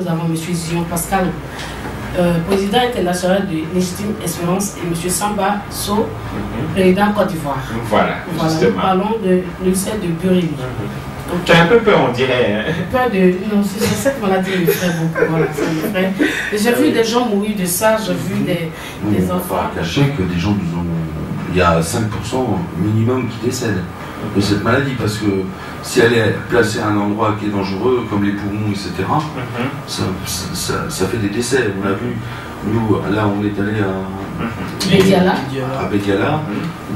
Nous avons M. Zion Pascal, président international de Légitime Espérance, et M. Samba So, président Côte d'Ivoire. Voilà, justement. Nous parlons de l'ulcère de Bureli. Tu as un peu peur, on dirait. Peur de... Non, c'est cette maladie me ferait beaucoup. Voilà, ça me ferait... J'ai vu des gens mourir de ça, j'ai vu des enfants. Il ne faut pas cacher que des gens nous ont... Il y a 5% minimum qui décèdent de cette maladie, parce que si elle est placée à un endroit qui est dangereux, comme les poumons, etc., ça fait des décès. On l'a vu, nous, là, on est allé à Bédiala,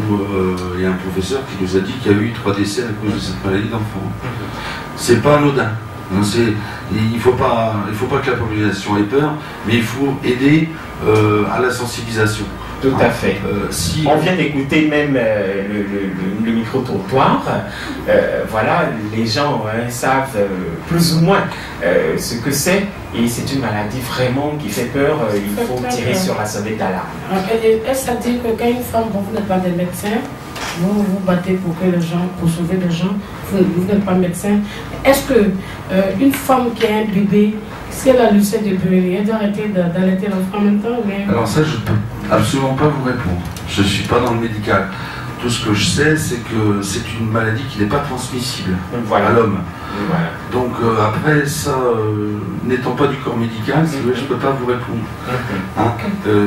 où il y a un professeur qui nous a dit qu'il y a eu 3 décès à cause de cette maladie d'enfant. C'est pas anodin. Il ne faut pas que la population ait peur, mais il faut aider à la sensibilisation. Tout à fait. On vient d'écouter même le micro-trottoir. Voilà, les gens savent plus ou moins ce que c'est. Et c'est une maladie vraiment qui fait peur. Il faut tirer sur la sonnette d'alarme. Est-ce à dire que quand une femme, vous n'êtes pas des médecins, vous vous battez pour sauver les gens, vous n'êtes pas médecin. Est-ce que une femme qui a un bébé, si elle a l'ulcère de Bureli, elle doit arrêter d'allaiter l'enfant en même temps? Alors ça, je ne peux absolument pas vous répondre. Je ne suis pas dans le médical. Tout ce que je sais, c'est que c'est une maladie qui n'est pas transmissible à l'homme. Voilà. Donc après, ça, n'étant pas du corps médical, je ne peux pas vous répondre.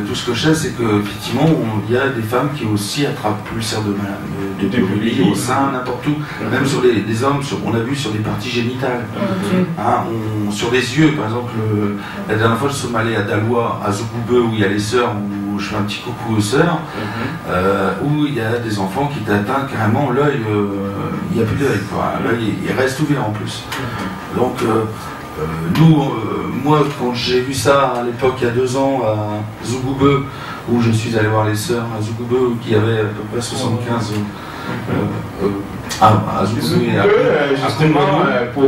Tout ce que je sais, c'est qu'effectivement, il y a des femmes qui aussi attrapent l'ulcère de Bureli au sein, n'importe où. Même sur des hommes, on a vu sur des parties génitales. Sur les yeux, par exemple, la dernière fois, je suis allé à Dalois, à Zougoube, où il y a les sœurs, où je fais un petit coucou aux sœurs, où il y a des enfants qui t'atteignent carrément l'œil, il n'y a plus d'œil, l'œil il reste ouvert en plus. Donc moi quand j'ai vu ça à l'époque il y a 2 ans à Zougoube, où je suis allé voir les sœurs à Zougoube qui avaient à peu près 75 à Zougoube, justement,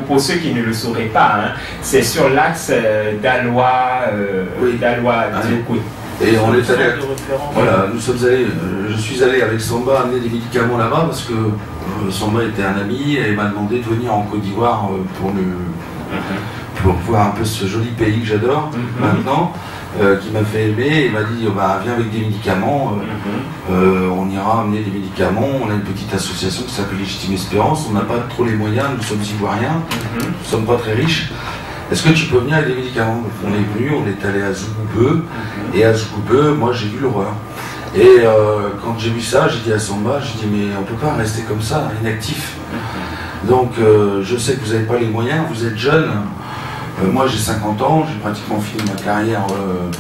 pour ceux qui ne le sauraient pas, c'est sur l'axe Dalois, Dalois-Diokoui. Et on est allé, voilà, nous sommes allés, je suis allé avec Samba amener des médicaments là-bas parce que Samba était un ami et m'a demandé de venir en Côte d'Ivoire pour voir un peu ce joli pays que j'adore maintenant, qui m'a fait aimer et m'a dit viens avec des médicaments, on ira amener des médicaments, on a une petite association qui s'appelle Légitime Espérance, on n'a pas trop les moyens, nous sommes ivoiriens, nous ne sommes pas très riches. Est-ce que tu peux venir avec des médicaments? Donc on est venu, on est allé à Zougoube, et à Zougoube, moi j'ai vu l'horreur. Et quand j'ai vu ça, j'ai dit à Samba, j'ai dit mais on ne peut pas rester comme ça, inactif. Donc je sais que vous n'avez pas les moyens, vous êtes jeune. Moi j'ai 50 ans, j'ai pratiquement fini ma carrière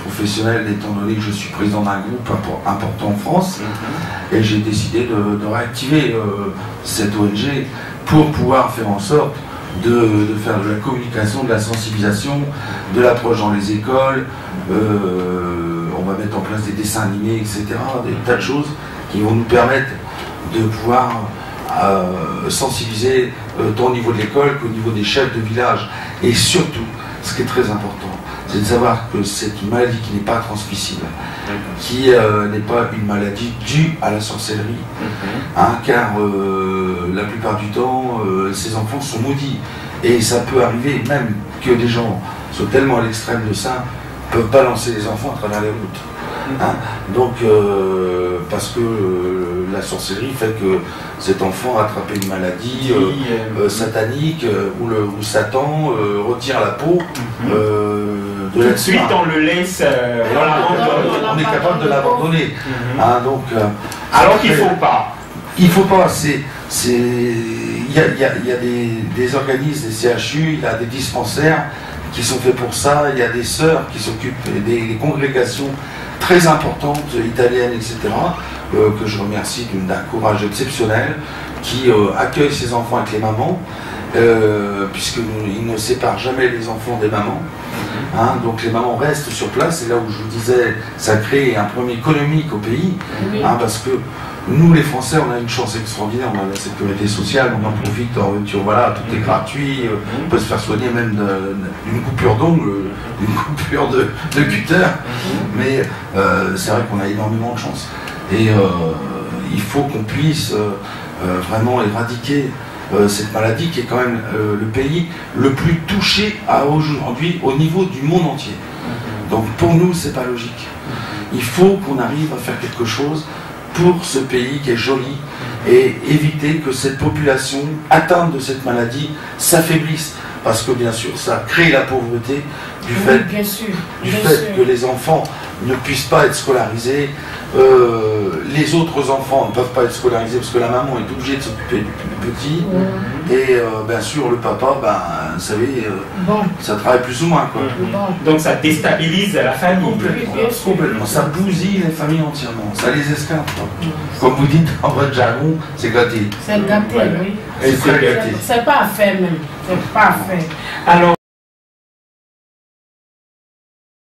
professionnelle étant donné que je suis président d'un groupe important en France. Et j'ai décidé de réactiver cette ONG pour pouvoir faire en sorte de faire de la communication, de la sensibilisation, de l'approche dans les écoles, on va mettre en place des dessins animés, etc., des tas de choses qui vont nous permettre de pouvoir sensibiliser tant au niveau de l'école qu'au niveau des chefs de village. Et surtout, ce qui est très important, c'est de savoir que c'est une maladie qui n'est pas transmissible, qui n'est pas une maladie due à la sorcellerie, car la plupart du temps, ces enfants sont maudits. Et ça peut arriver même que des gens soient tellement à l'extrême de ça, peuvent balancer les enfants à travers les routes. Donc, parce que la sorcellerie fait que cet enfant a attrapé une maladie satanique, où Satan retire la peau tout de suite on le laisse, on est capable de l'abandonner. Alors qu'il ne faut pas. Il ne faut pas, il y a des organismes, des CHU, il y a des dispensaires qui sont faits pour ça, il y a des sœurs qui s'occupent, des congrégations très importantes, italiennes, etc., que je remercie d'un courage exceptionnel, qui accueillent ces enfants avec les mamans, puisqu'ils ne séparent jamais les enfants des mamans. Donc les mamans restent sur place, et là où je vous disais, ça crée un problème économique au pays, parce que nous les Français, on a une chance extraordinaire, on a la sécurité sociale, on en profite, voilà, tout est gratuit, on peut se faire soigner même d'une coupure d'ongle, d'une coupure de cutter, mais c'est vrai qu'on a énormément de chance. Et il faut qu'on puisse vraiment éradiquer cette maladie qui est quand même le pays le plus touché aujourd'hui au niveau du monde entier. Donc pour nous, c'est pas logique. Il faut qu'on arrive à faire quelque chose pour ce pays qui est joli et éviter que cette population atteinte de cette maladie s'affaiblisse. Parce que bien sûr, ça crée la pauvreté du fait que les enfants ne puissent pas être scolarisés, les autres enfants ne peuvent pas être scolarisés parce que la maman est obligée de s'occuper du plus petit, et bien sûr le papa, vous savez, ça travaille plus ou moins, quoi. Donc ça déstabilise la famille. Complètement. Ça bousille les familles entièrement, ça les esclave, quoi. Comme vous dites en votre jargon, c'est gâté. C'est gâté, oui. C'est gâté. C'est pas à faire même, c'est pas à faire. Alors